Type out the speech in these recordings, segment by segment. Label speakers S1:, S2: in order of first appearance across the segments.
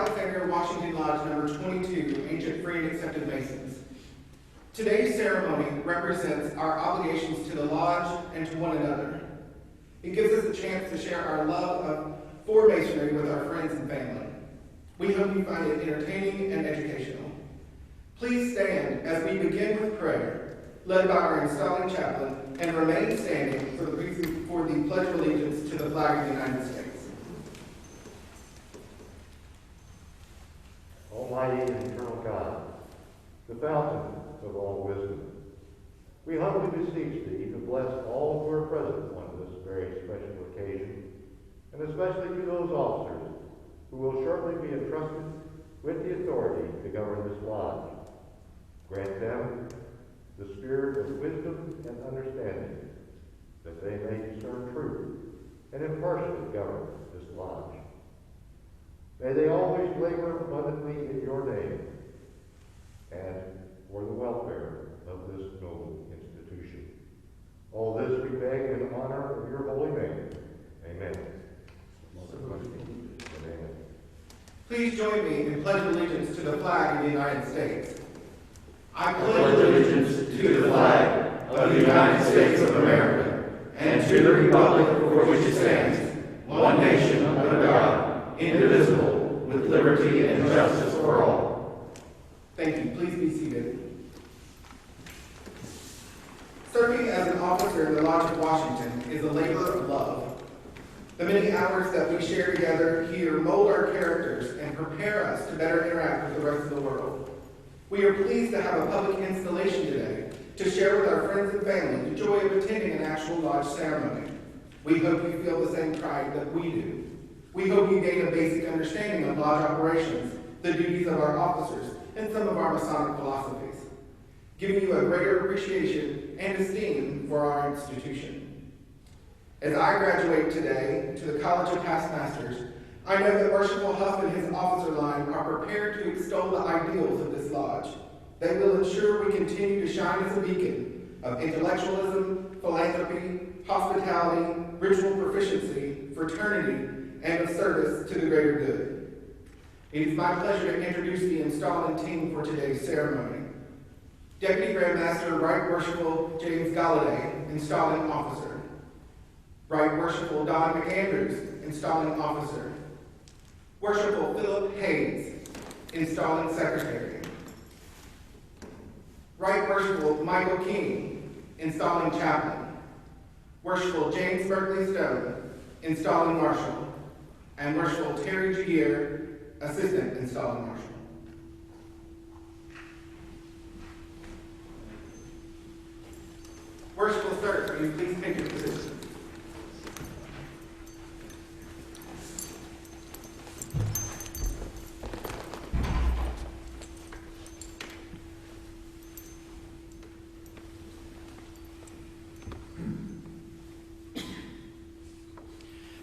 S1: Alexandria-Washington Lodge number 22, Ancient Free and Accepted Masons. Today's ceremony represents our obligations to the Lodge and to one another. It gives us a chance to share our love for Masonry with our friends and family. We hope you find it entertaining and educational. Please stand as we begin with prayer, led by our installing chaplain, and remain standing for the Pledge of Allegiance to the flag of the United States.
S2: Almighty and eternal God, the fountain of all wisdom, we humbly beseech Thee to bless all who are present on this very special occasion, and especially to those officers who will shortly be entrusted with the authority to govern this lodge. Grant them the spirit of wisdom and understanding, that they may discern truth and impartially govern this lodge. May they always labor abundantly in Your name and for the welfare of this noble institution. All this we beg in honor of Your holy name. Amen. Amen.
S1: Please join me in pledge allegiance to the flag of the United States. I
S3: pledge allegiance to the flag of the United States of America and to the republic for which it stands, one nation under God, indivisible, with liberty and justice for all.
S1: Thank you. Please be seated. Serving as an officer in the Lodge of Washington is a labor of love. The many hours that we share together here mold our characters and prepare us to better interact with the rest of the world. We are pleased to have a public installation today to share with our friends and family the joy of attending an actual lodge ceremony. We hope you feel the same pride that we do. We hope you gain a basic understanding of lodge operations, the duties of our officers, and some of our Masonic philosophies, giving you a greater appreciation and esteem for our institution. As I graduate today to the College of Past Masters, I know that Worshipful Huff and his officer line are prepared to extol the ideals of this lodge. They will ensure we continue to shine as a beacon of intellectualism, philanthropy, hospitality, ritual proficiency, fraternity, and of service to the greater good. It is my pleasure to introduce the installing team for today's ceremony. Deputy Grand Master Right Worshipful James Galladay, installing officer. Right Worshipful Don McAndrews, installing officer. Worshipful Philip Hayes, installing secretary. Right Worshipful Michael King, installing chaplain. Worshipful James Berkeley Stone, installing marshal. And Worshipful Terry Gier, assistant installing marshal. Worshipful Sirs, will you please take your positions?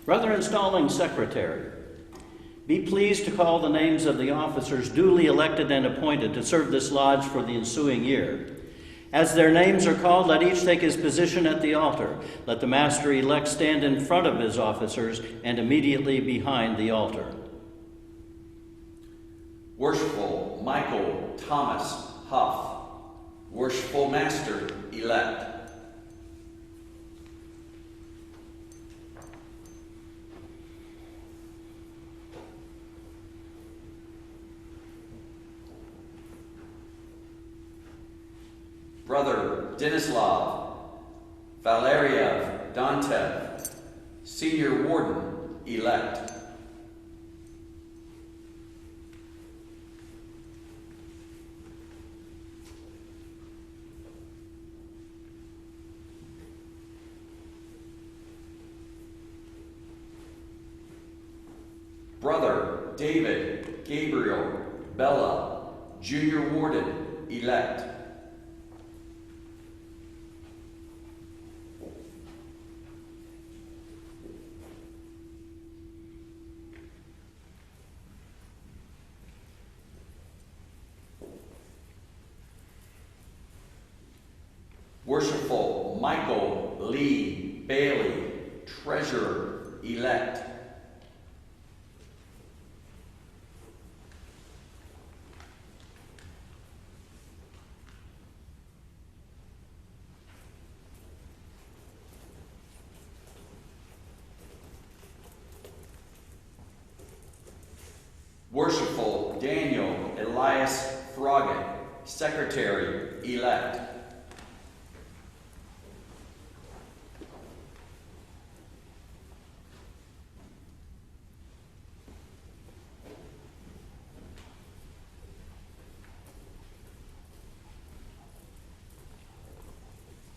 S4: Brother Installing Secretary, be pleased to call the names of the officers duly elected and appointed to serve this lodge for the ensuing year. As their names are called, let each take his position at the altar. Let the master-elect stand in front of his officers and immediately behind the altar.
S5: Worshipful Michael Thomas Huff, Worshipful Master-elect. Brother Denislav Valeria Dantev, Senior Warden-elect. Brother David Gabriel Bella, Junior Warden-elect. Worshipful Michael Lee Bailey, Treasurer-elect. Worshipful Daniel Elias Froggatt, Secretary-elect.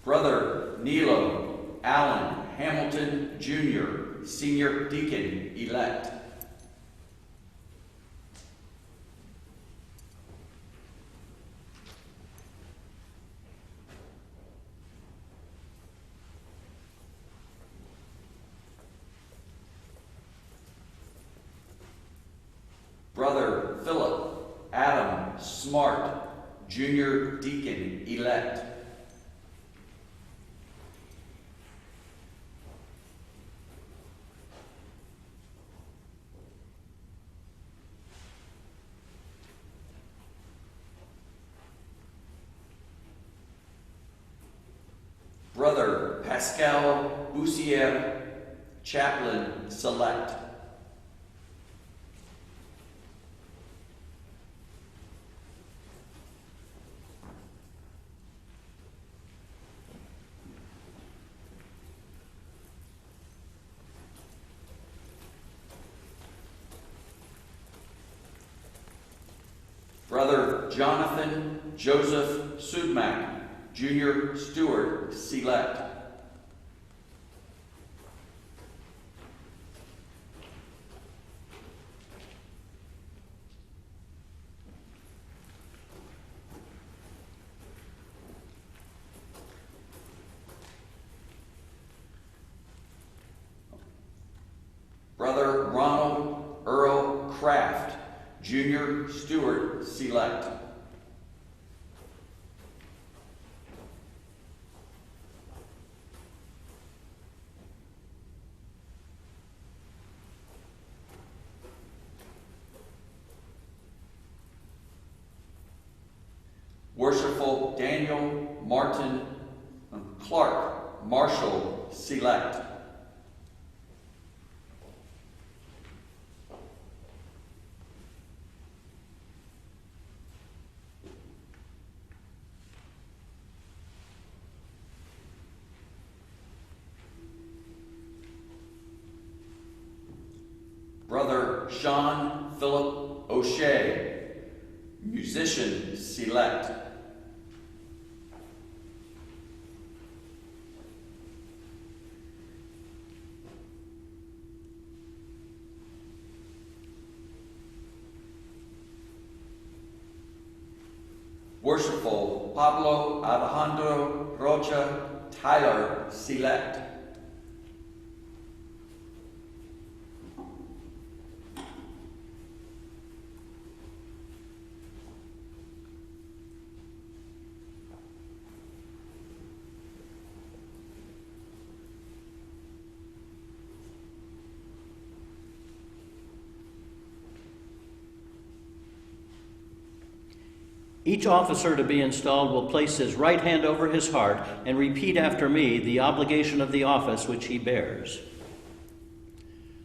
S5: Brother Nilo Allen Hamilton, Jr., Senior Deacon-elect. Brother Philip Adam Smart, Junior Deacon-elect. Brother Pascal Boussier, Chaplain Select. Brother Jonathan Joseph Sudmak, Junior Steward Select. Brother Ronald Earl Kraft, Junior Steward Select. Worshipful Daniel Martin Clark, Marshal Select. Brother Sean Philip O'Shea, Musician Select. Worshipful Pablo Alejandro Rocha Tyler Select.
S4: Each officer to be installed will place his right hand over his heart and repeat after me the obligation of the office which he bears.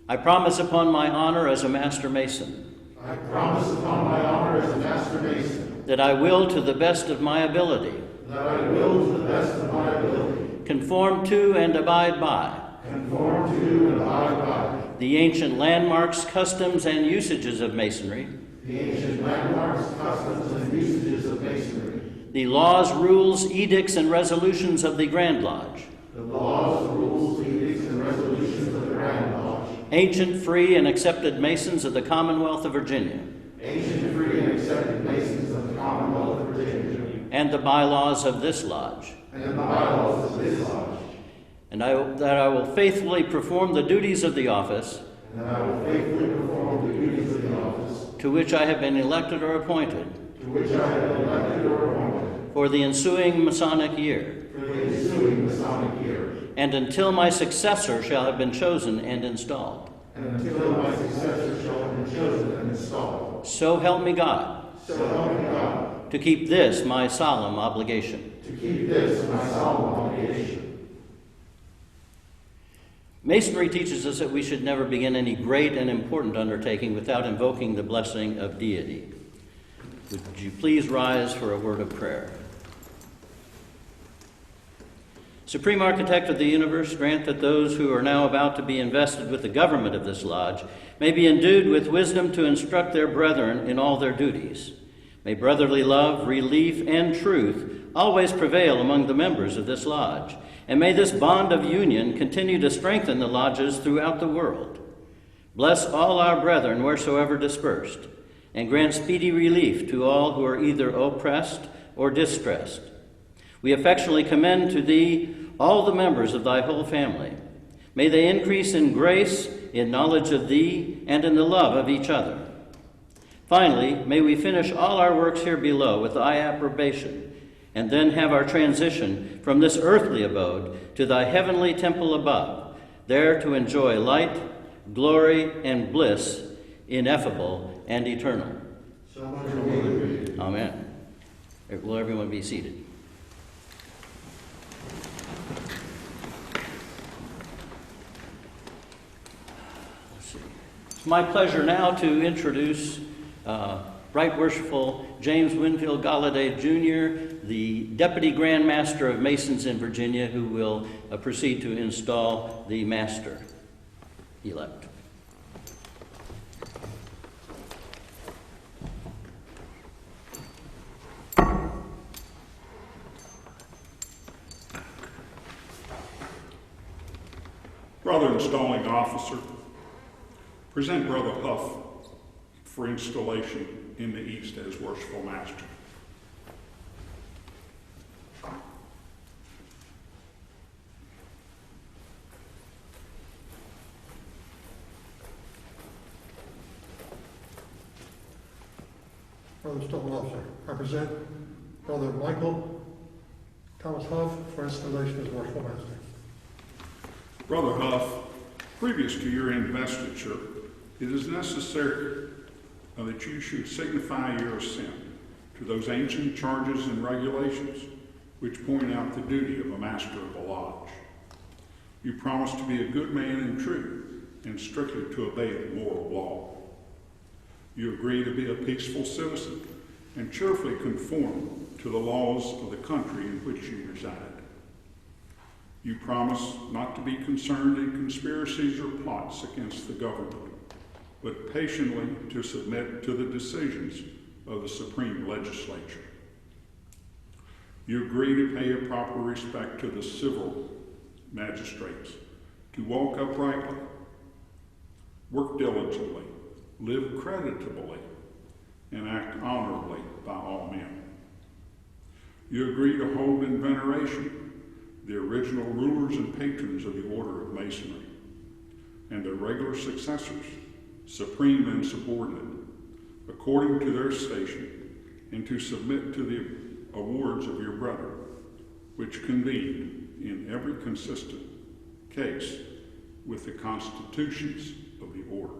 S4: I promise upon my honor as a Master Mason.
S3: I promise upon my honor as a Master Mason.
S4: That I will, to the best of my ability.
S3: That I will, to the best of my ability.
S4: Conform to and abide by.
S3: Conform to and abide by.
S4: The ancient landmarks, customs, and usages of Masonry.
S3: The ancient landmarks, customs, and usages of Masonry.
S4: The laws, rules, edicts, and resolutions of the Grand Lodge.
S3: The laws, rules, edicts, and resolutions of the Grand Lodge.
S4: Ancient, free, and accepted Masons of the Commonwealth of Virginia.
S3: Ancient, free, and accepted Masons of the Commonwealth of Virginia.
S4: And the bylaws of this lodge.
S3: And the bylaws of this lodge.
S4: And that I will faithfully perform the duties of the office.
S3: And that I will faithfully perform the duties of the office.
S4: To which I have been elected or appointed.
S3: To which I have been elected or appointed.
S4: For the ensuing Masonic year.
S3: For the ensuing Masonic year.
S4: And until my successor shall have been chosen and installed.
S3: And until my successor shall have been chosen and installed.
S4: So help me God.
S3: So help me God.
S4: To keep this my solemn obligation.
S3: To keep this my solemn obligation.
S4: Masonry teaches us that we should never begin any great and important undertaking without invoking the blessing of deity. Would you please rise for a word of prayer? Supreme Architect of the universe, grant that those who are now about to be invested with the government of this lodge may be endued with wisdom to instruct their brethren in all their duties. May brotherly love, relief, and truth always prevail among the members of this lodge, and may this bond of union continue to strengthen the lodges throughout the world. Bless all our brethren wheresoever dispersed, and grant speedy relief to all who are either oppressed or distressed. We affectionately commend to thee all the members of thy whole family. May they increase in grace, in knowledge of thee, and in the love of each other. Finally, may we finish all our works here below with thy approbation, and then have our transition from this earthly abode to thy heavenly temple above, there to enjoy light, glory, and bliss, ineffable and eternal. Amen. Will everyone be seated? It's my pleasure now to introduce Right Worshipful James Winfield Galladay Jr., the Deputy Grand Master of Masons in Virginia, who will proceed to install the Master-elect.
S6: Brother Installing Officer, present Brother Huff for installation in the East as Worshipful Master.
S7: Brother Installing Officer, I present Brother Michael Thomas Huff for installation as Worshipful Master.
S6: Brother Huff, previous to your investiture, it is necessary that you should signify your assent to those ancient charges and regulations which point out the duty of a master of a lodge. You promise to be a good man and true, and strictly to obey the moral law. You agree to be a peaceful citizen and cheerfully conform to the laws of the country in which you reside. You promise not to be concerned in conspiracies or plots against the government, but patiently to submit to the decisions of the Supreme Legislature. You agree to pay a proper respect to the civil magistrates, to walk uprightly, work diligently, live creditably, and act honorably by all men. You agree to hold in veneration the original rulers and patrons of the Order of Masonry, and their regular successors, supreme and subordinate, according to their station, and to submit to the awards of your brother, which convened in every consistent case with the constitutions of the order.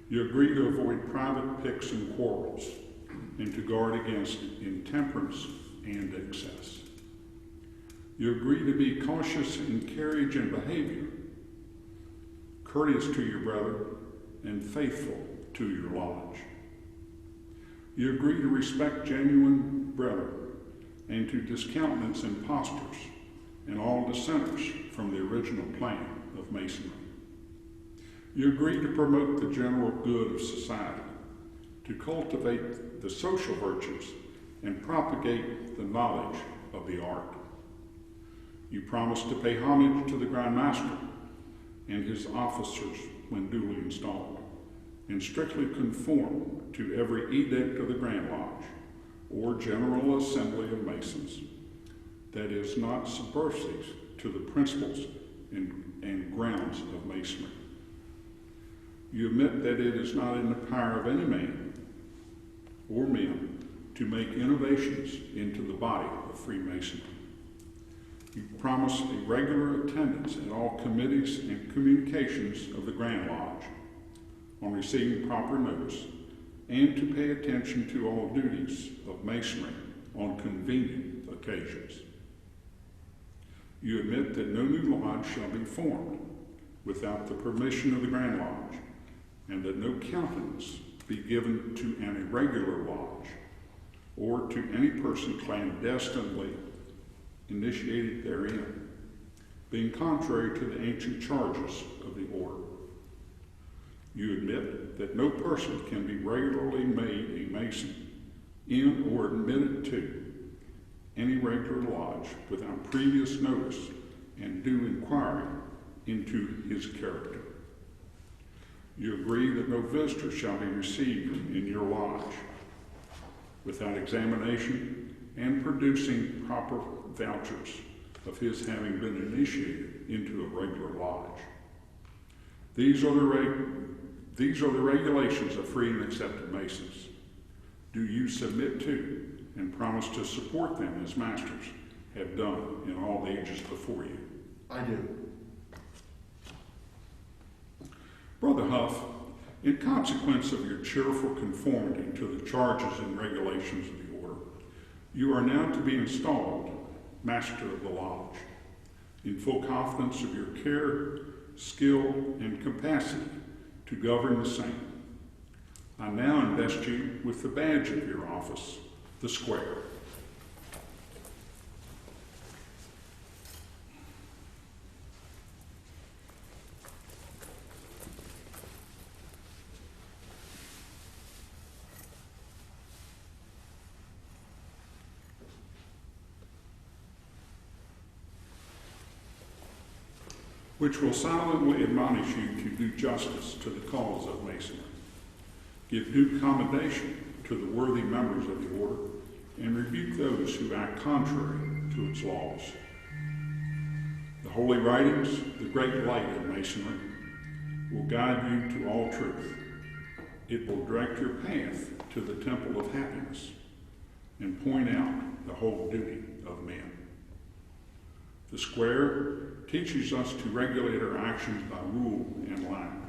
S6: You agree to avoid private picks and quarrels, and to guard against intemperance and excess. You agree to be cautious in carriage and behavior, courteous to your brother, and faithful to your lodge. You agree to respect genuine brethren and to discountenance impostors and all dissenters from the original plan of Masonry. You agree to promote the general good of society, to cultivate the social virtues and propagate the knowledge of the art. You promise to pay homage to the Grand Master and his officers when duly installed, and strictly conform to every edict of the Grand Lodge or General Assembly of Masons that is not subversive to the principles and grounds of Masonry. You admit that it is not in the power of any man or men to make innovations into the body of Freemasonry. You promise a regular attendance at all committees and communications of the Grand Lodge on receiving proper notice, and to pay attention to all duties of Masonry on convenient occasions. You admit that no new lodge shall be formed without the permission of the Grand Lodge, and that no countenance be given to an irregular lodge or to any person clandestinely initiated therein, being contrary to the ancient charges of the order. You admit that no person can be regularly made a Mason in or admitted to any regular lodge without previous notice and due inquiry into his character. You agree that no visitor shall be received in your lodge without examination and producing proper vouchers of his having been initiated into a regular lodge. These are the regulations of free and accepted Masons. Do you submit to and promise to support them as masters have done in all the ages before you?
S7: I do.
S6: Brother Huff, in consequence of your cheerful conformity to the charges and regulations of the order, you are now to be installed master of the lodge, in full confidence of your care, skill, and capacity to govern the same. I now invest you with the badge of your office, the square. Which will silently admonish you to do justice to the cause of Masonry, give due commendation to the worthy members of the order, and rebuke those who act contrary to its laws. The holy writings, the great light of Masonry, will guide you to all truth. It will direct your path to the temple of happiness and point out the whole duty of men. The square teaches us to regulate our actions by rule and line,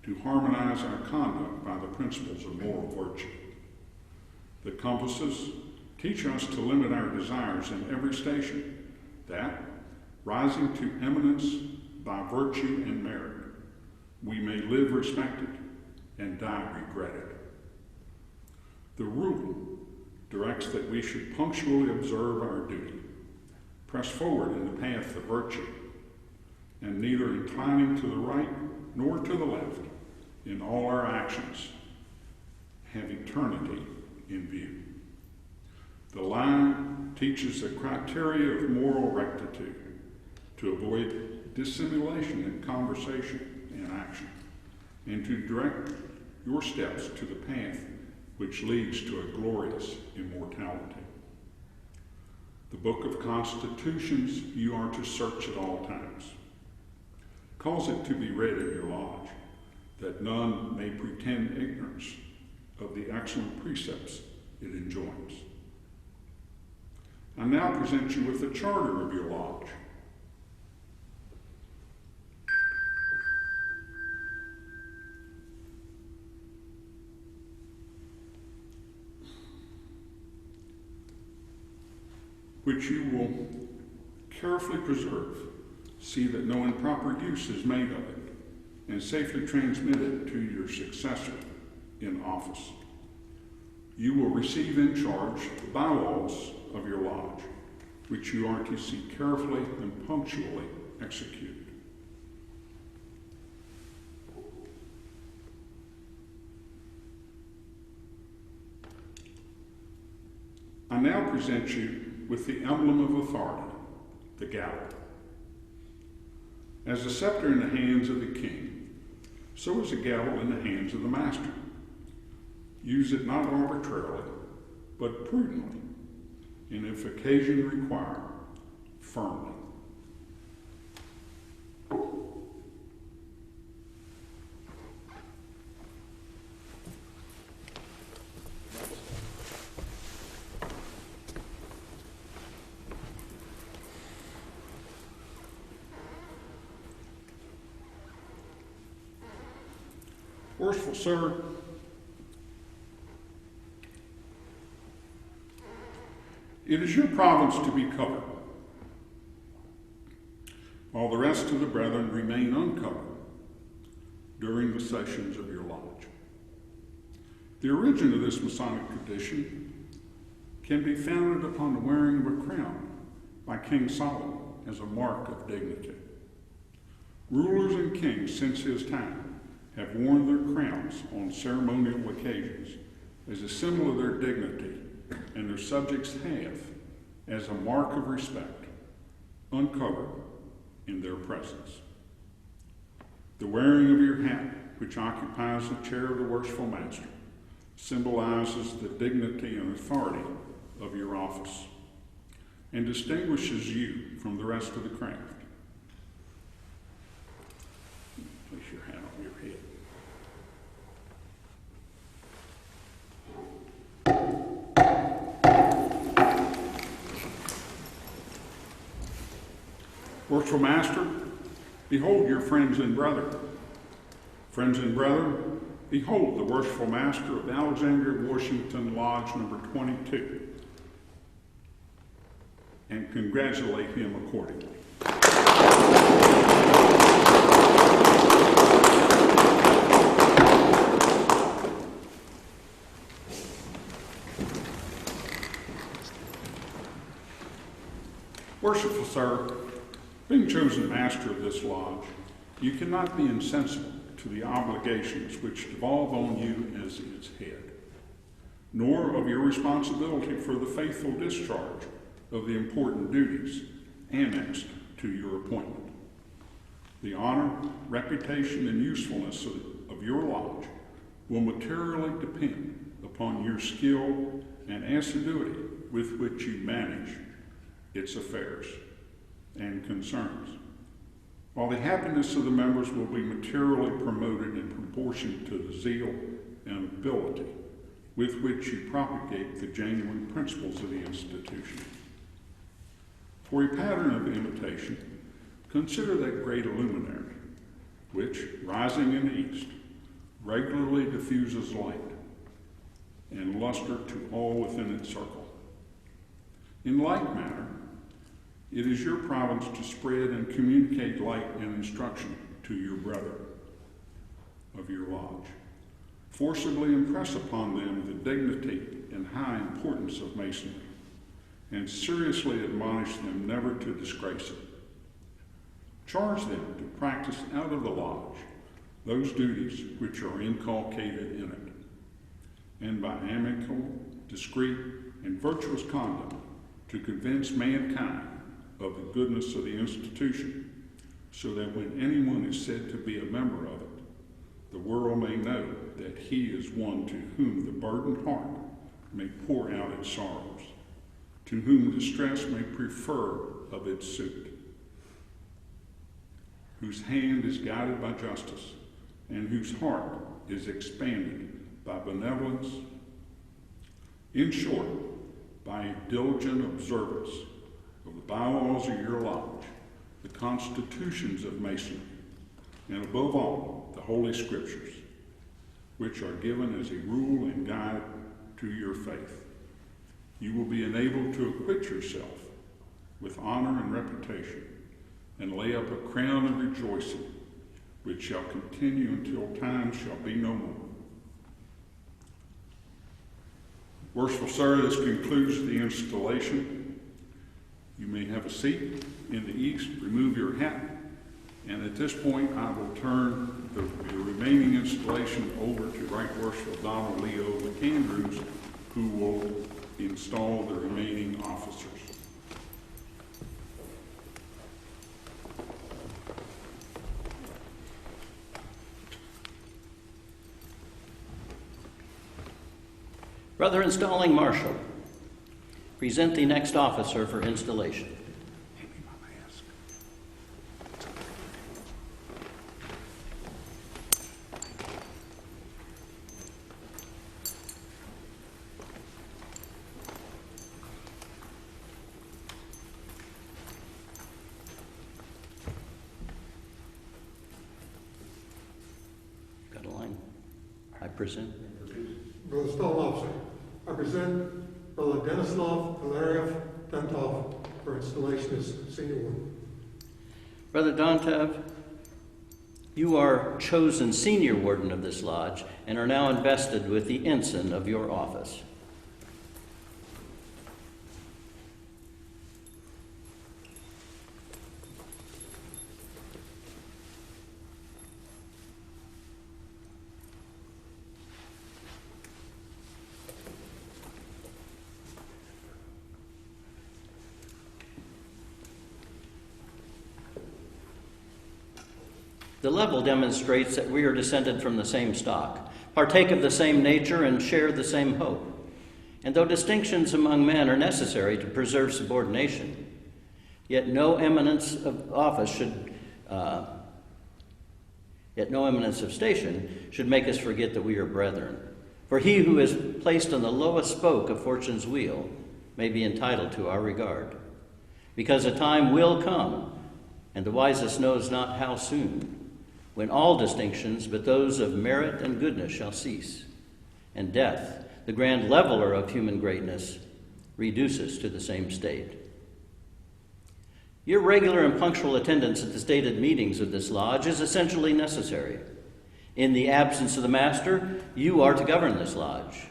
S6: to harmonize our conduct by the principles of moral virtue. The compasses teach us to limit our desires in every station, that, rising to eminence by virtue and merit, we may live respected and die regretted. The rule directs that we should punctually observe our duty, press forward in the path of virtue, and neither inclining to the right nor to the left in all our actions, have eternity in view. The line teaches the criteria of moral rectitude to avoid dissimulation in conversation and action, and to direct your steps to the path which leads to a glorious immortality. The Book of Constitutions you are to search at all times. Cause it to be read in your lodge, that none may pretend ignorance of the excellent precepts it enjoins. I now present you with the charter of your lodge. Which you will carefully preserve, see that no improper use is made of it, and safely transmit it to your successor in office. You will receive in charge the bylaws of your lodge, which you are to see carefully and punctually executed. I now present you with the emblem of authority, the gavel. As a scepter in the hands of the king, so is a gavel in the hands of the master. Use it not arbitrarily, but prudently, and if occasion require, firmly. Worshipful sir, it is your province to be covered. while the rest of the brethren remain uncovered during the sessions of your lodge. The origin of this Masonic tradition can be founded upon the wearing of a crown by King Solomon as a mark of dignity. Rulers and kings since his time have worn their crowns on ceremonial occasions as a symbol of their dignity, and their subjects have, as a mark of respect, uncovered in their presence. The wearing of your hat, which occupies the chair of the worshipful master, symbolizes the dignity and authority of your office and distinguishes you from the rest of the craft. Place your hat on your head. Worshipful Master, behold your friends and brethren. Friends and brethren, behold the Worshipful Master of Alexandria-Washington Lodge number 22, and congratulate him accordingly. Worshipful Sir, being chosen master of this lodge, you cannot be insensible to the obligations which devolve on you as its head, nor of your responsibility for the faithful discharge of the important duties annexed to your appointment. The honor, reputation, and usefulness of your lodge will materially depend upon your skill and assiduity with which you manage its affairs and concerns, while the happiness of the members will be materially promoted in proportion to the zeal and ability with which you propagate the genuine principles of the institution. For a pattern of imitation, consider that great luminary, which, rising in the east, regularly diffuses light and luster to all within its circle. In like manner, it is your province to spread and communicate light and instruction to your brethren of your lodge. Forcibly impress upon them the dignity and high importance of Masonry, and seriously admonish them never to disgrace it. Charge them to practice out of the lodge those duties which are inculcated in it, and by amicable, discreet, and virtuous conduct to convince mankind of the goodness of the institution, so that when anyone is said to be a member of it, the world may know that he is one to whom the burdened heart may pour out its sorrows, to whom distress may prefer of its suit, whose hand is guided by justice, and whose heart is expanded by benevolence. In short, by a diligent observance of the bylaws of your lodge, the constitutions of Masonry, and above all, the Holy Scriptures, which are given as a rule and guide to your faith, you will be enabled to acquit yourself with honor and reputation, and lay up a crown of rejoicing, which shall continue until time shall be no more. Worshipful Sir, this concludes the installation. You may have a seat in the east, remove your hat, and at this point I will turn the remaining installation over to Right Worshipful Donald Leo McAndrews, who will install the remaining officers.
S4: Brother Installing Marshal, present the next officer for installation. Got a line? I present.
S7: Brother Stone Officer, I present Brother Denislav Valeriev Dentov for installation as Senior Warden.
S4: Brother Dontev, you are chosen senior warden of this lodge and are now invested with the ensign of your office. The level demonstrates that we are descended from the same stock, partake of the same nature, and share the same hope. And though distinctions among men are necessary to preserve subordination, yet no eminence of station should make us forget that we are brethren. For he who is placed on the lowest spoke of fortune's wheel may be entitled to our regard. Because a time will come, and the wisest knows not how soon, when all distinctions but those of merit and goodness shall cease, and death, the grand leveler of human greatness, reduces to the same state. Your regular and punctual attendance at the stated meetings of this lodge is essentially necessary. In the absence of the master, you are to govern this lodge.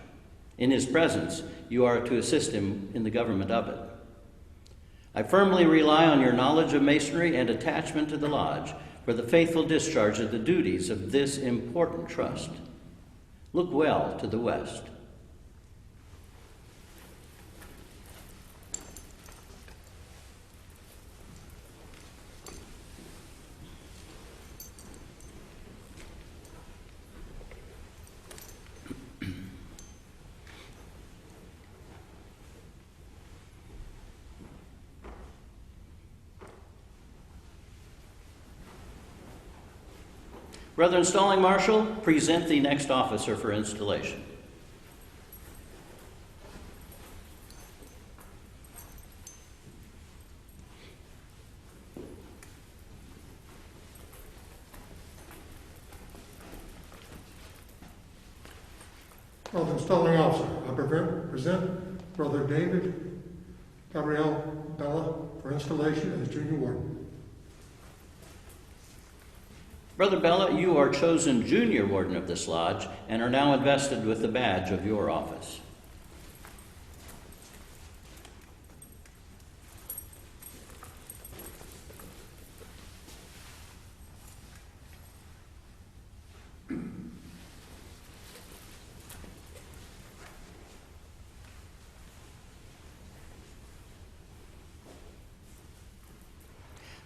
S4: In his presence, you are to assist him in the government of it. I firmly rely on your knowledge of masonry and attachment to the lodge for the faithful discharge of the duties of this important trust. Look well to the west. Brother Installing Marshal, present the next officer for installation.
S7: Brother Installing Officer, I present Brother David Gabriel Bella for installation as junior warden.
S4: Brother Bella, you are chosen junior warden of this lodge and are now invested with the badge of your office.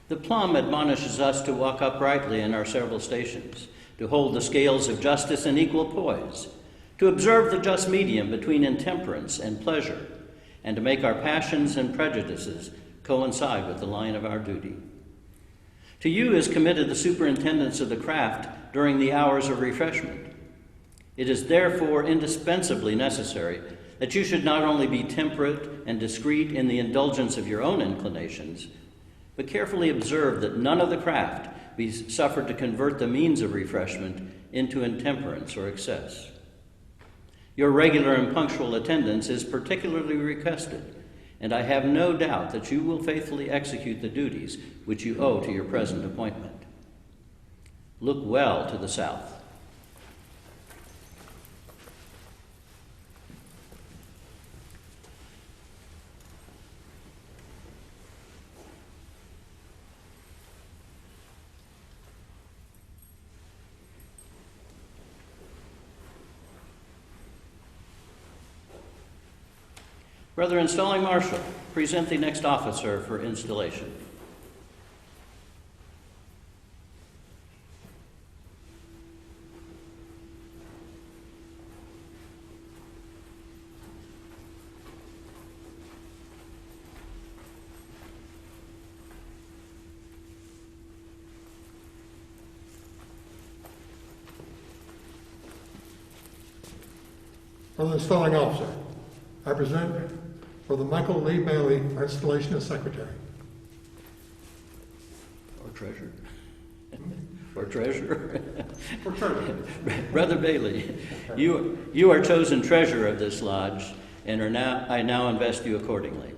S4: The plumb admonishes us to walk uprightly in our several stations, to hold the scales of justice in equal poise, to observe the just medium between intemperance and pleasure, and to make our passions and prejudices coincide with the line of our duty. To you is committed the superintendence of the craft during the hours of refreshment. It is therefore indispensably necessary that you should not only be temperate and discreet in the indulgence of your own inclinations, but carefully observe that none of the craft be suffered to convert the means of refreshment into intemperance or excess. Your regular and punctual attendance is particularly requested, and I have no doubt that you will faithfully execute the duties which you owe to your present appointment. Look well to the south. Brother Installing Marshal, present the next officer for installation.
S7: Brother Installing Officer, I present Brother Michael Lee Bailey for installation as secretary.
S4: Or treasurer. Or treasurer.
S7: For treasurer.
S4: Brother Bailey, you are chosen treasurer of this lodge, and I now invest you accordingly.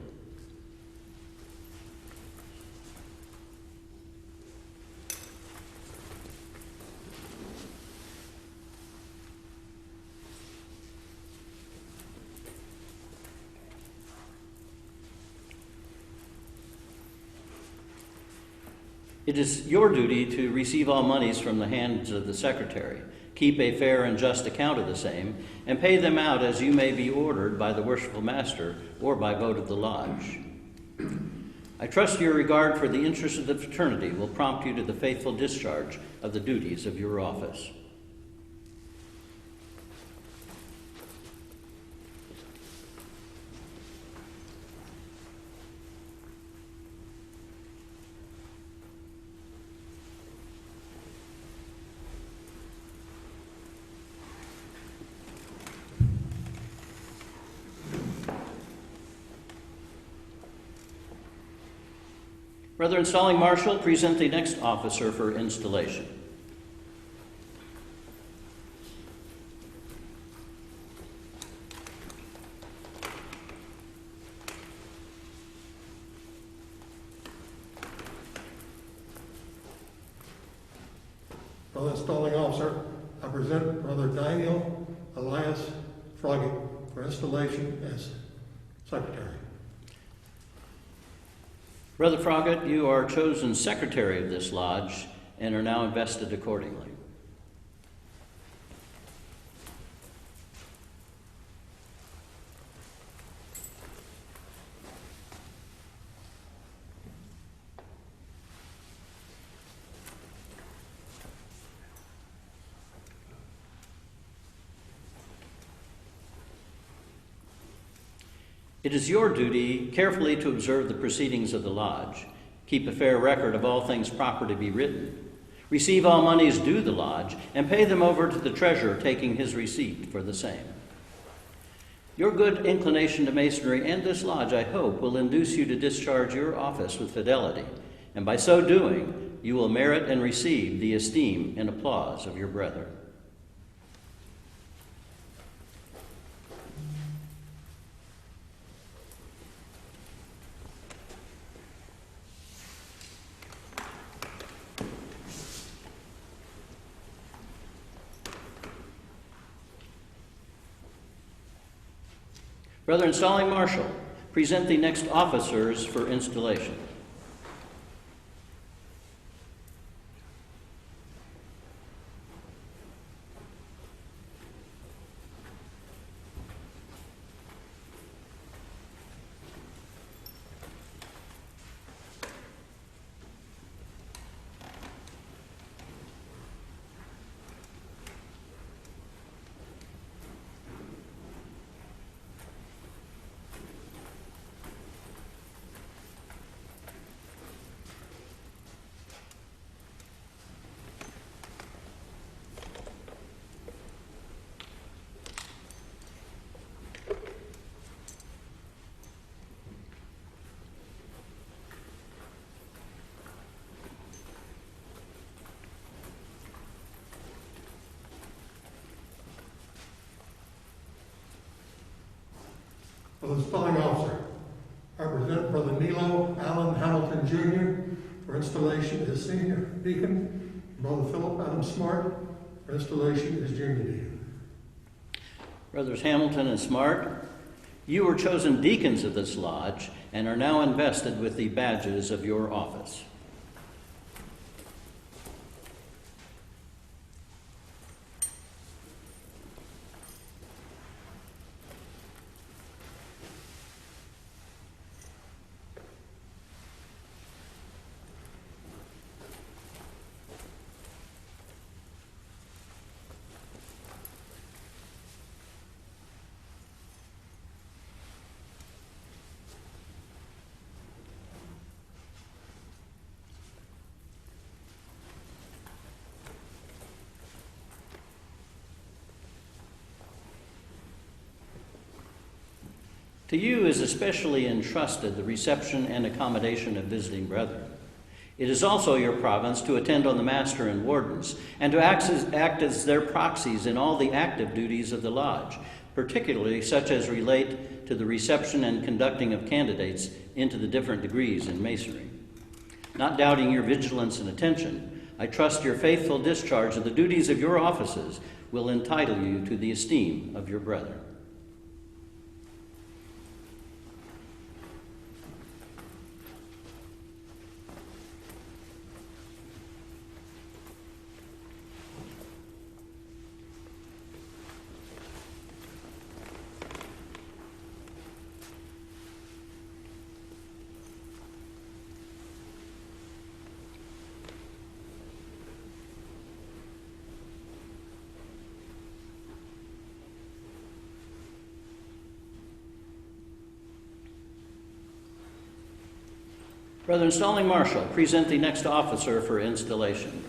S4: It is your duty to receive all monies from the hands of the secretary, keep a fair and just account of the same, and pay them out as you may be ordered by the worshipful master or by vote of the lodge. I trust your regard for the interests of the fraternity will prompt you to the faithful discharge of the duties of your office. Brother Installing Marshal, present the next officer for installation.
S7: Brother Installing Officer, I present Brother Daniel Elias Froggy for installation as secretary.
S4: Brother Froggatt, you are chosen secretary of this lodge and are now invested accordingly. It is your duty carefully to observe the proceedings of the lodge, keep a fair record of all things proper to be written, receive all monies due the lodge, and pay them over to the treasurer, taking his receipt for the same. Your good inclination to masonry and this lodge, I hope, will induce you to discharge your office with fidelity, and by so doing, you will merit and receive the esteem and applause of your brethren. Brother Installing Marshal, present the next officers for installation.
S7: Brother Installing Officer, I present Brother Nilo Allen Hamilton Jr. for installation as senior deacon, Brother Philip Adam Smart for installation as junior deacon.
S4: Brothers Hamilton and Smart, you were chosen deacons of this lodge and are now invested with the badges of your office. To you is especially entrusted the reception and accommodation of visiting brethren. It is also your province to attend on the master and wardens, and to act as their proxies in all the active duties of the lodge, particularly such as relate to the reception and conducting of candidates into the different degrees in masonry. Not doubting your vigilance and attention, I trust your faithful discharge of the duties of your offices will entitle you to the esteem of your brethren. Brother Installing Marshal, present the next officer for installation.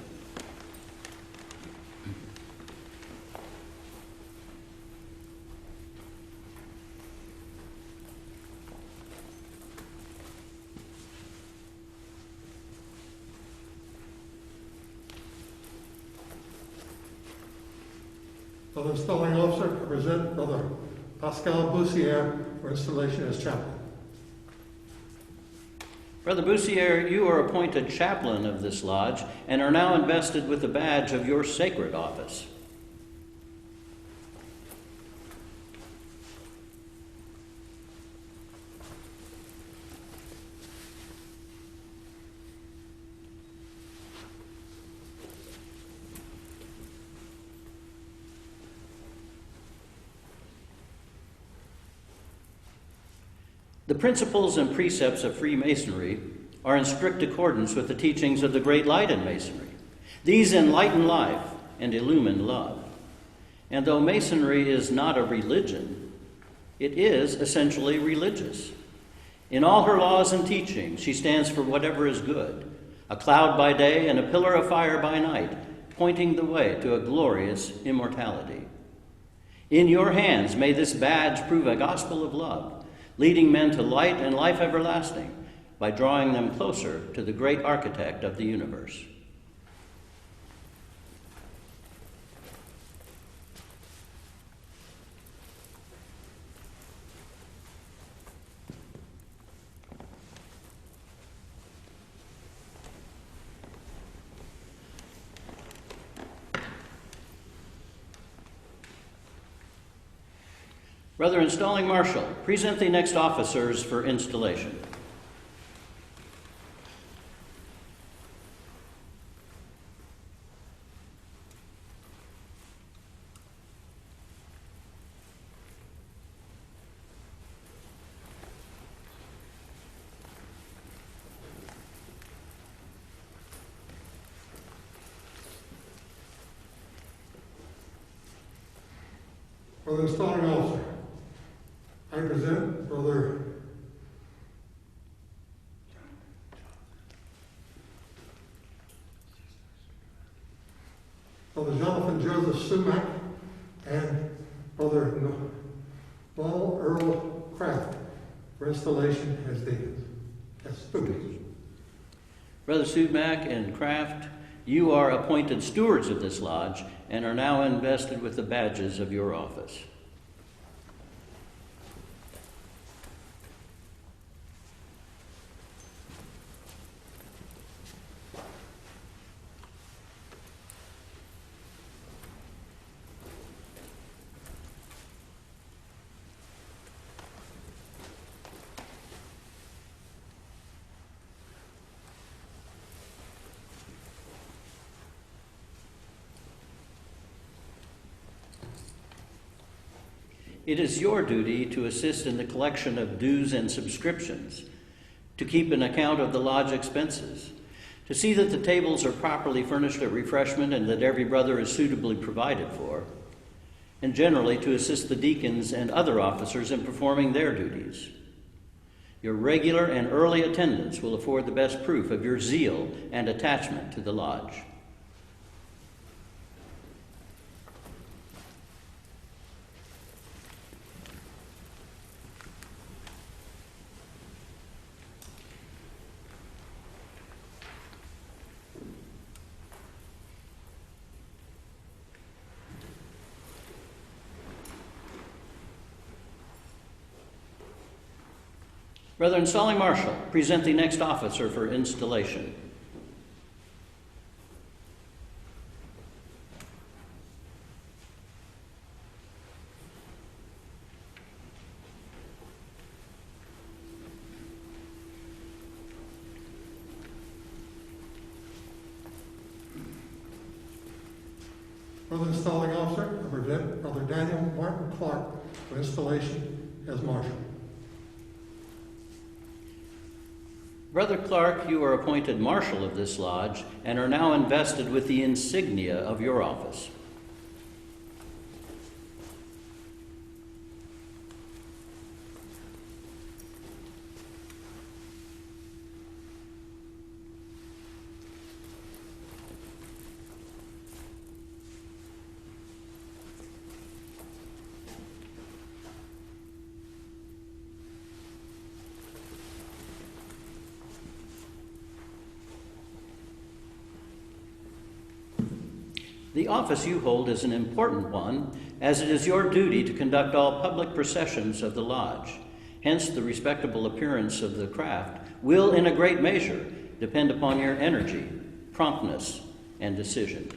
S7: Brother Installing Officer, I present Brother Pascal Boussier for installation as chaplain.
S4: Brother Boussier, you are appointed chaplain of this lodge and are now invested with the badge of your sacred office. The principles and precepts of Freemasonry are in strict accordance with the teachings of the Great Light in Masonry. These enlighten life and illumine love. And though Masonry is not a religion, it is essentially religious. In all her laws and teachings, she stands for whatever is good, a cloud by day and a pillar of fire by night, pointing the way to a glorious immortality. In your hands may this badge prove a gospel of love, leading men to light and life everlasting by drawing them closer to the great architect of the universe. Brother Installing Marshal, present the next officers for installation.
S7: Brother Installing Officer, I present Brother Jonathan Joseph Sumac and Brother Paul Earl Kraft for installation as deacons. As students.
S4: Brother Sumac and Kraft, you are appointed stewards of this lodge and are now invested with the badges of your office. It is your duty to assist in the collection of dues and subscriptions, to keep an account of the lodge expenses, to see that the tables are properly furnished at refreshment and that every brother is suitably provided for, and generally to assist the deacons and other officers in performing their duties. Your regular and early attendance will afford the best proof of your zeal and attachment to the lodge. Brother Installing Marshal, present the next officer for installation.
S7: Brother Installing Officer, I present Brother Daniel Martin Clark for installation as Marshal.
S4: Brother Clark, you are appointed Marshal of this lodge and are now invested with the insignia of your office. The office you hold is an important one, as it is your duty to conduct all public processions of the lodge. Hence, the respectable appearance of the craft will, in a great measure, depend upon your energy, promptness, and decision.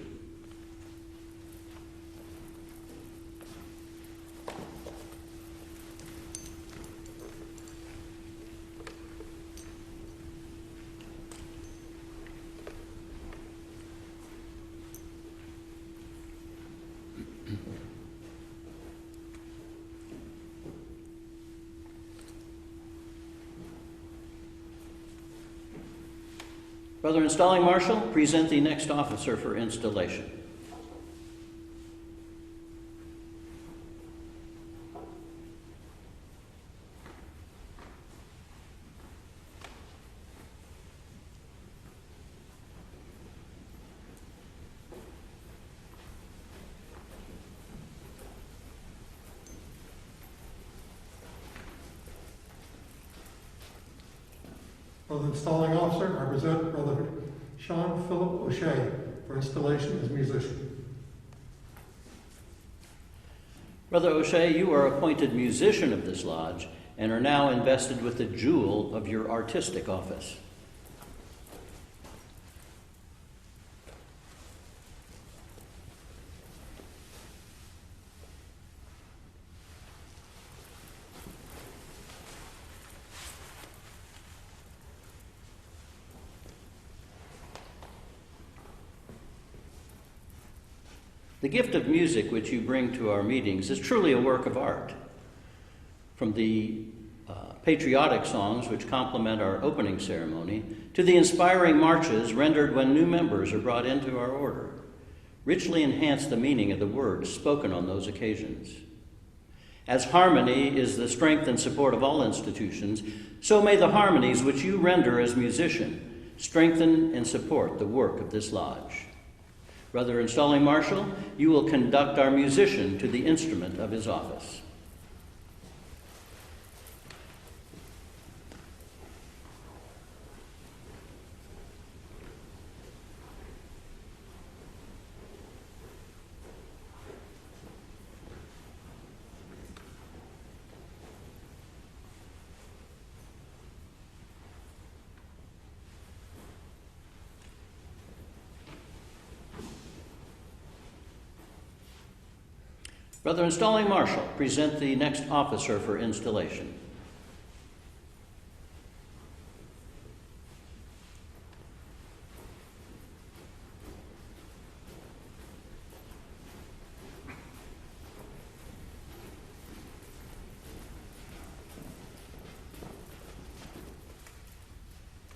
S4: Brother Installing Marshal, present the next officer for installation.
S7: Brother Installing Officer, I present Brother Sean Philip O'Shea for installation as musician.
S4: Brother O'Shea, you are appointed musician of this lodge and are now invested with the jewel of your artistic office. The gift of music which you bring to our meetings is truly a work of art. From the patriotic songs which complement our opening ceremony to the inspiring marches rendered when new members are brought into our order, richly enhance the meaning of the words spoken on those occasions. As harmony is the strength and support of all institutions, so may the harmonies which you render as musician strengthen and support the work of this lodge. Brother Installing Marshal, you will conduct our musician to the instrument of his office. Brother Installing Marshal, present the next officer for installation.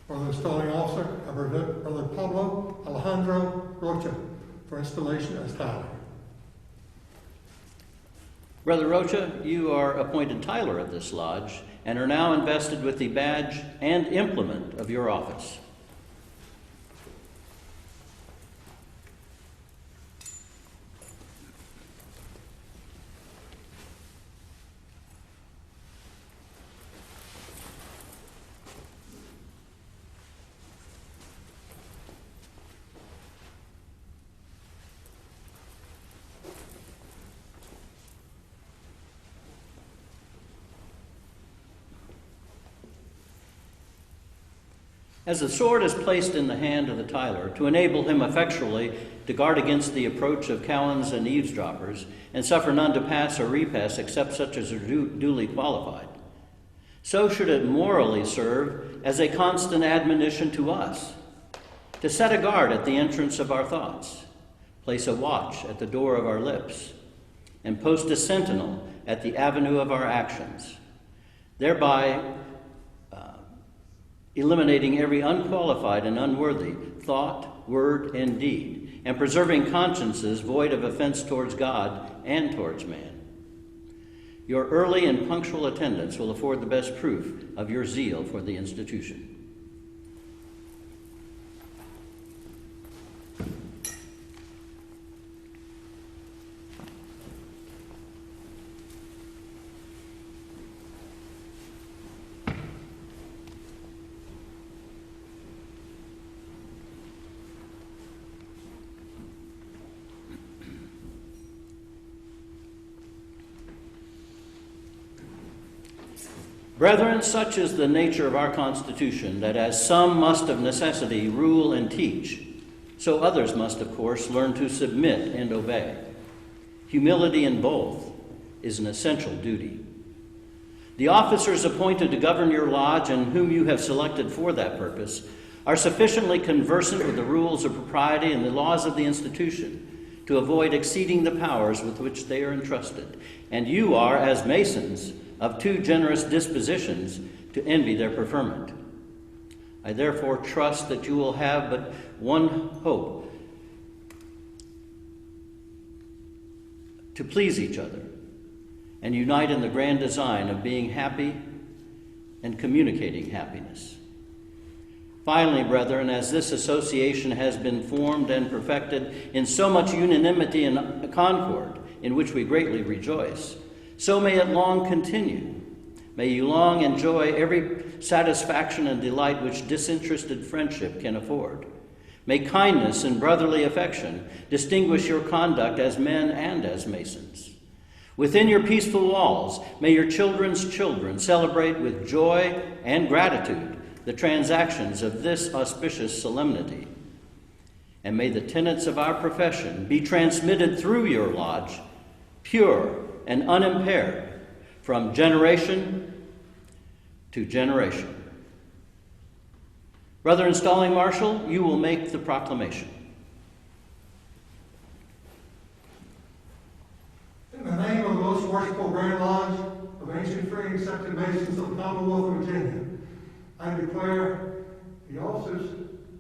S7: Brother Installing Officer, I present Brother Pablo Alejandro Rocha for installation as Tyler.
S4: Brother Rocha, you are appointed Tyler of this lodge and are now invested with the badge and implement of your office. As the sword is placed in the hand of the Tyler to enable him effectually to guard against the approach of cowens and eavesdroppers, and suffer none to pass or repass except such as are duly qualified, so should it morally serve as a constant admonition to us to set a guard at the entrance of our thoughts, place a watch at the door of our lips, and post a sentinel at the avenue of our actions, thereby eliminating every unqualified and unworthy thought, word, and deed, and preserving consciences void of offense towards God and towards man. Your early and punctual attendance will afford the best proof of your zeal for the institution. Brethren, such is the nature of our Constitution, that as some must of necessity rule and teach, so others must, of course, learn to submit and obey. Humility in both is an essential duty. The officers appointed to govern your lodge and whom you have selected for that purpose are sufficiently conversant with the rules of propriety and the laws of the institution to avoid exceeding the powers with which they are entrusted. And you are, as Masons, of too generous dispositions to envy their preferment. I therefore trust that you will have but one hope: to please each other and unite in the grand design of being happy and communicating happiness. Finally, brethren, as this association has been formed and perfected in so much unanimity and concord, in which we greatly rejoice, so may it long continue. May you long enjoy every satisfaction and delight which disinterested friendship can afford. May kindness and brotherly affection distinguish your conduct as men and as Masons. Within your peaceful walls, may your children's children celebrate with joy and gratitude the transactions of this auspicious solemnity. And may the tenets of our profession be transmitted through your lodge, pure and unimpaired, from generation to generation. Brother Installing Marshal, you will make the proclamation.
S7: In the name of the most worshipful Grand Lodge of ancient free and accepted Masons of the Commonwealth of Virginia, I declare the officers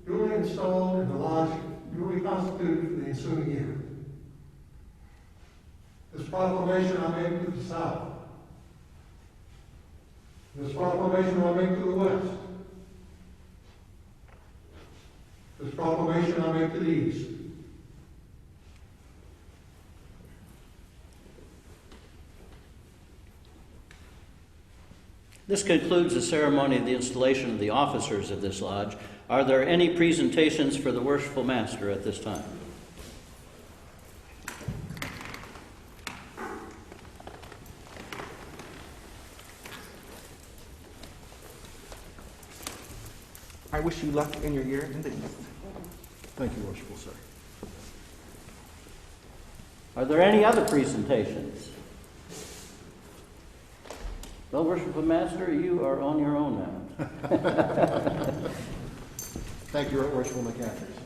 S7: duly installed in the lodge duly constituted for the ensuing year. This proclamation I make to the south. This proclamation I make to the west. This proclamation I make to the east.
S4: This concludes the ceremony of the installation of the officers of this lodge. Are there any presentations for the worshipful master at this time?
S8: I wish you luck in your year in the East.
S9: Thank you, worshipful sir.
S4: Are there any other presentations? Well, worshipful master, you are on your own now.
S9: Thank you, worshipful McAndrews.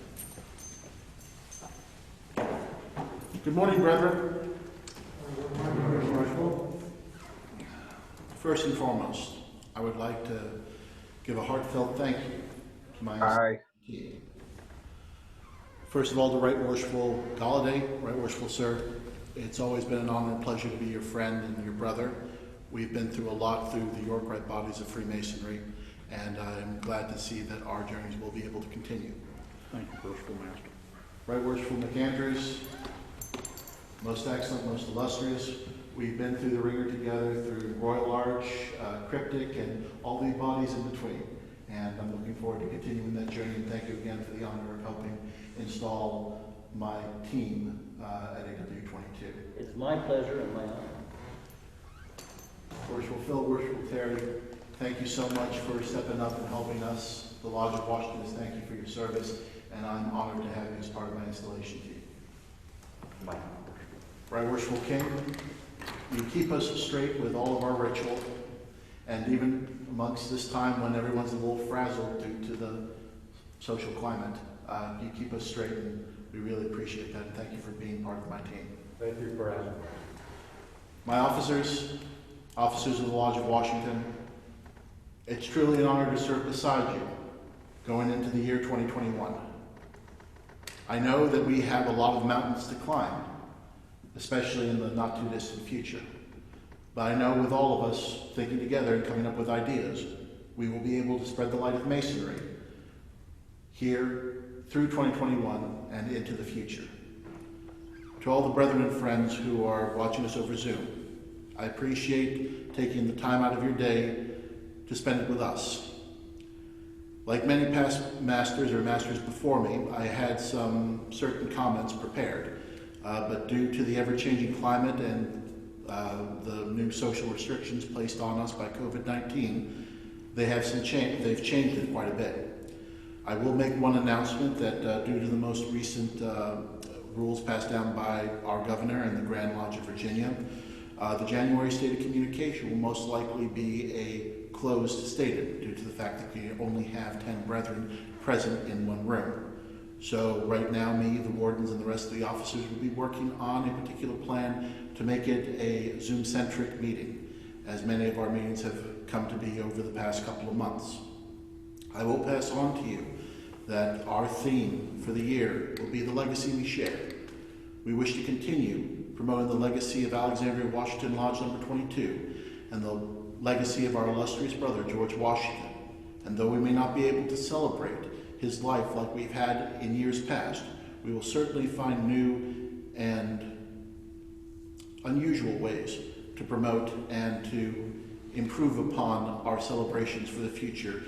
S9: Good morning, brethren. First and foremost, I would like to give a heartfelt thank you to my team. First of all, to Right Worshipful Galladay, Right Worshipful Sir, it's always been an honor and pleasure to be your friend and your brother. We've been through a lot through the York Rite bodies of Freemasonry, and I'm glad to see that our journeys will be able to continue.
S6: Thank you, worshipful master.
S9: Right Worshipful McAndrews, most excellent, most illustrious. We've been through the ringer together through Royal Arch, Cryptic, and all the bodies in between. And I'm looking forward to continuing that journey, and thank you again for the honor of helping install my team at AW22.
S4: It's my pleasure and my honor.
S9: Worshipful Phil, Worshipful Terry, thank you so much for stepping up and helping us. The Lodge of Washington, thank you for your service, and I'm honored to have you as part of my installation team. Right Worshipful King, you keep us straight with all of our ritual, and even amongst this time when everyone's a little frazzled due to the social climate, you keep us straight, and we really appreciate that, and thank you for being part of my team.
S2: Thank you for asking.
S9: My officers of the Lodge of Washington, it's truly an honor to serve beside you going into the year 2021. I know that we have a lot of mountains to climb, especially in the not too distant future. But I know with all of us thinking together and coming up with ideas, we will be able to spread the light of Masonry here through 2021 and into the future. To all the brethren and friends who are watching us over Zoom, I appreciate taking the time out of your day to spend it with us. Like many past masters or masters before me, I had some certain comments prepared, but due to the ever-changing climate and the new social restrictions placed on us by COVID-19, they've changed it quite a bit. I will make one announcement that due to the most recent rules passed down by our governor and the Grand Lodge of Virginia, the January State of Communication will most likely be a closed stated due to the fact that we only have 10 brethren present in one room. So right now, me, the wardens, and the rest of the officers will be working on a particular plan to make it a Zoom-centric meeting, as many of our meetings have come to be over the past couple of months. I will pass on to you that our theme for the year will be the legacy we share. We wish to continue promoting the legacy of Alexandria-Washington Lodge number 22 and the legacy of our illustrious brother, George Washington. And though we may not be able to celebrate his life like we've had in years past, we will certainly find new and unusual ways to promote and to improve upon our celebrations for the future,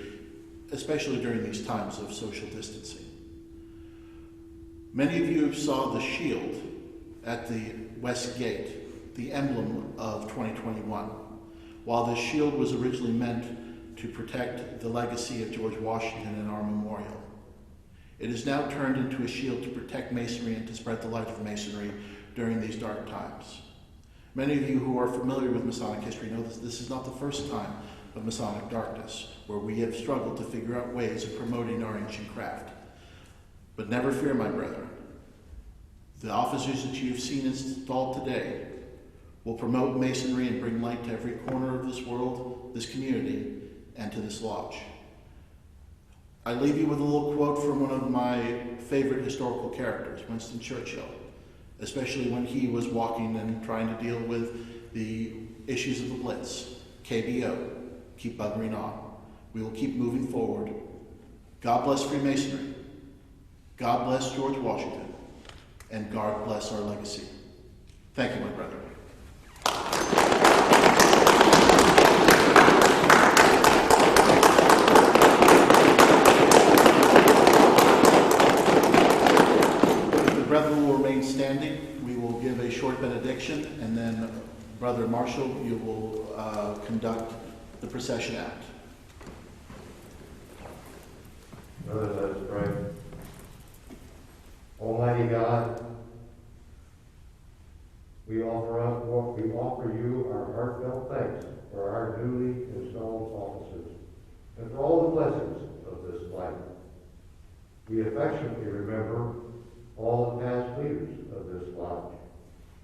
S9: especially during these times of social distancing. Many of you saw the shield at the West Gate, the emblem of 2021. While this shield was originally meant to protect the legacy of George Washington in our memorial, it is now turned into a shield to protect Masonry and to spread the light of Masonry during these dark times. Many of you who are familiar with Masonic history know this is not the first time of Masonic darkness, where we have struggled to figure out ways of promoting our ancient craft. But never fear, my brethren. The officers that you have seen installed today will promote Masonry and bring light to every corner of this world, this community, and to this lodge. I leave you with a little quote from one of my favorite historical characters, Winston Churchill, especially when he was walking and trying to deal with the issues of the Blitz. KBO, keep buggering on. We will keep moving forward. God bless Freemasonry. God bless George Washington. And God bless our legacy. Thank you, my brethren. The brethren will remain standing. We will give a short benediction, and then Brother Marshall, you will conduct the procession out.
S2: Brothers, let us pray. Almighty God, we offer you our heartfelt thanks for our newly installed officers and for all the blessings of this life. We affectionately remember all the past leaders of this lodge,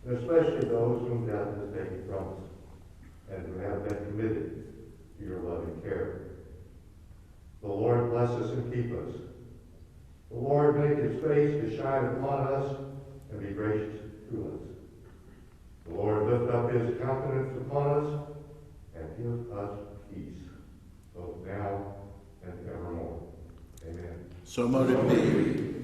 S2: and especially those whom death has taken from us and who have been committed to your loving care. The Lord bless us and keep us. The Lord make his face to shine upon us and be gracious to us. The Lord lift up his countenance upon us and give us peace, both now and evermore. Amen.
S9: So mote it be.